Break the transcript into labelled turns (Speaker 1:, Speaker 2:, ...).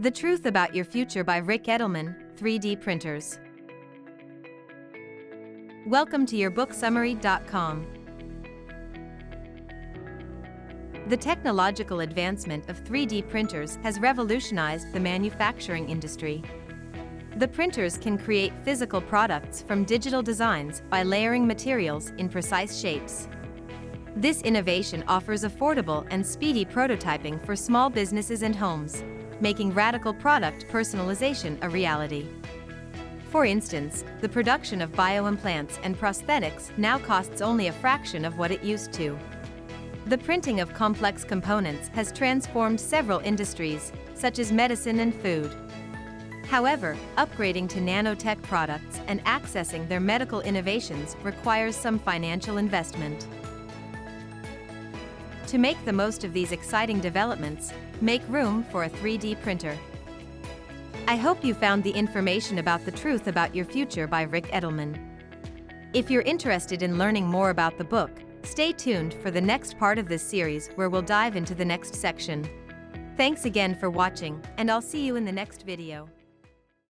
Speaker 1: The Truth About Your Future by Ric Edelman, 3D Printers. Welcome to yourbooksummary.com. The technological advancement of 3D printers has revolutionized the manufacturing industry. The printers can create physical products from digital designs by layering materials in precise shapes. This innovation offers affordable and speedy prototyping for small businesses and homes, making radical product personalization a reality. For instance, the production of bioimplants and prosthetics now costs only a fraction of what it used to. The printing of complex components has transformed several industries, such as medicine and food. However, upgrading to nanotech products and accessing their medical innovations requires some financial investment. To make the most of these exciting developments, make room for a 3D printer. I hope you found the information about The Truth About Your Future by Ric Edelman. If you're interested in learning more about the book, stay tuned for the next part of this series where we'll dive into the next section. Thanks again for watching, and I'll see you in the next video.